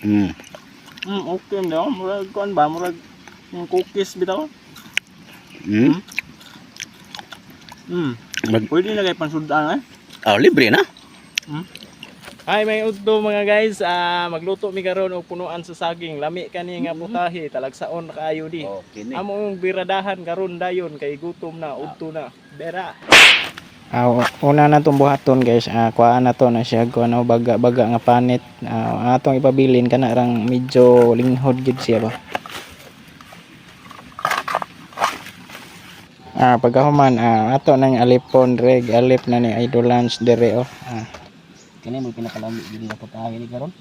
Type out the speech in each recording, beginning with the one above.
Hmm. Okay daw. Murag kuan ba? Murag yung cookies bitaw. Hmm. Pwede na kay pansudan Libre na. Hi may udto mga guys, magluto mi karon og punuan sa saging. Lami kani nga putahe, talagsaon kaayo di. Okay ni. Amo yung biradahan karon dayon kay gutom na, udto na. Bera. Una na itong buhaton guys, kuhaan na to na siya kuha na baga nga panit. Atong ipabilin kana rang medyo linghod gid siya ba. Pagkahuman ato nang alipon reg alip na ni Idol Lance dere oh. Kani mo pinakalami gid na putahe ni karon.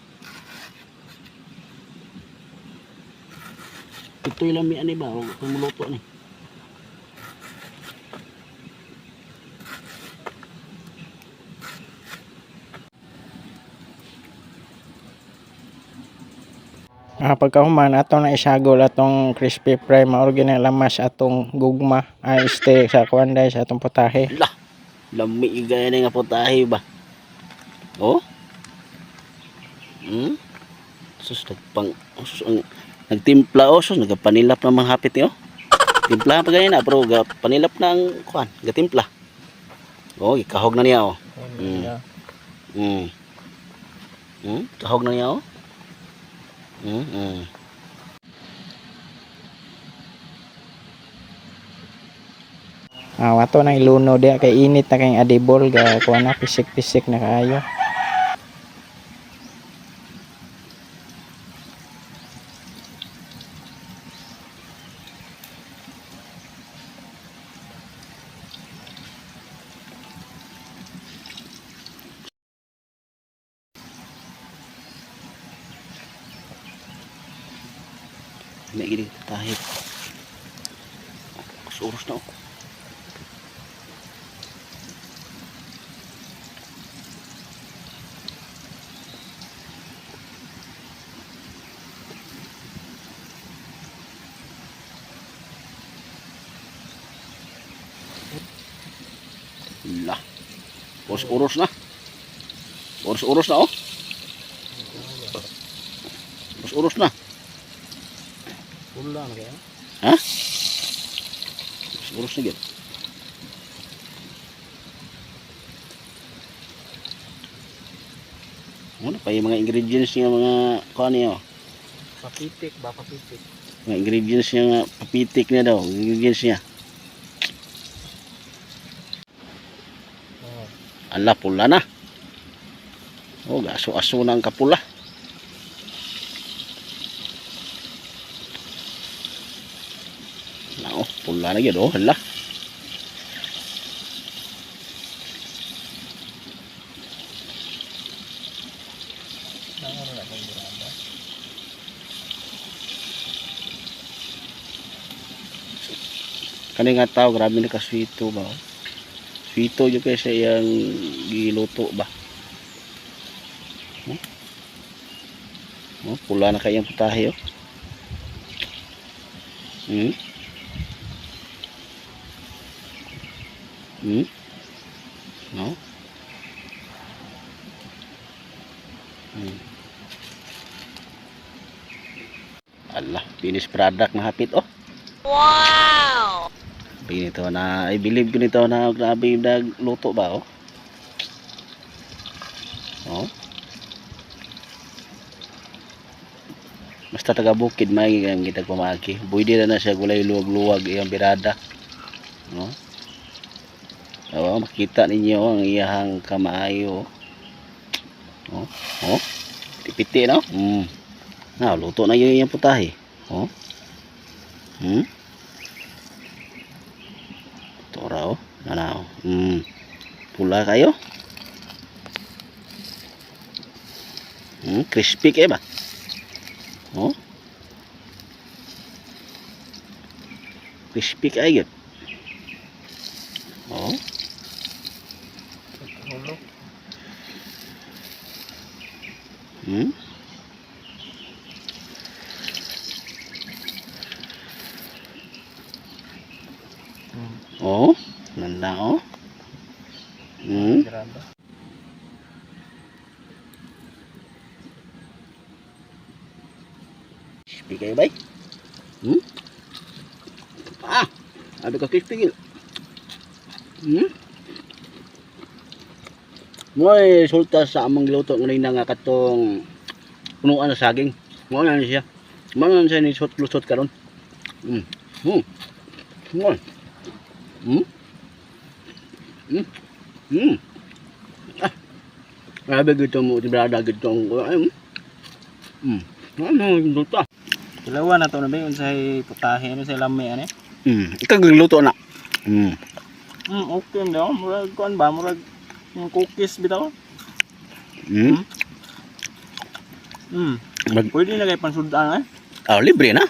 Ito'y lami ani ba o tumuluto ni. Pagkahuman ato na isagol atong crispy fry maor gyud lamas atong gugma este sa kuanday sa atong putahe. Lah. Lami gaya nga putahe ba. Oh. Sus nagtimpla sus nagapanilap na mga hapit niyo. Timpla pa ganyan na pero panilap na ang kuan, gatimpla. Oh, ikahog na niya oh. Kahog na niya oh. Ato na iluno dia kay init na kay adibol ga kuha na pisik-pisik na kaayo. May gini tahit. Surus na oh. Lah. Urus na. Urus na oh. Urus na. Pula na kaya. Ha? Urus na gid. Ano pa yung mga ingredients niya mga kuan niya oh. Papitik ba papitik. Mga ingredients niya nga papitik niya daw, ingredients niya. Ala pula na. Oh, gaso-aso na ang kapula. Oh, pula na gyud oh, hala. Kani nga tao grabe ni kaswito ba. Swito jud kay sa iyang giluto ba. Oh, pula na kay iyang putahe oh. No? Allah, finished product na hapit oh. Wow! Binito na, I believe ko nito na grabe nagluto ba oh. Oh. Basta taga bukid may kita kumaki. Pwede na siya gulay luwag-luwag iyang birada. No? Oh, makita ninyo ang iyang kamaayo. Oh. Oh. Piti no? Na luto na yung iyang putahe. Oh. Tora oh. Nanaw. Pula kayo. Crispy kayo ba? Oh. Crispy kayo. Oh. Oh, nanda oh. Crispy kayo bay. Ada ka crispy gil. Mo'y resulta sa amang luto ngayon na nga katong punuan sa saging. Mo na siya. Mo na siya ni lusot karon. Grabe gito mo tibrada gito ko. Ano luto? Ilawan na to na ba yun sa putahe ano sa lami ano. Ikaw gluto na. Okay daw. Murag kuan ba? Murag yung cookies bitaw. Pwede na kay pansudan eh. Libre na.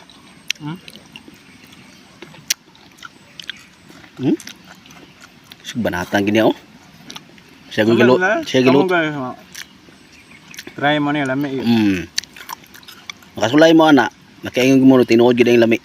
Banatan gini oh. Siya giluto. Try mo na yung lami. Makasulay mo ana. Nakaingon mo tinuod gid ang lami.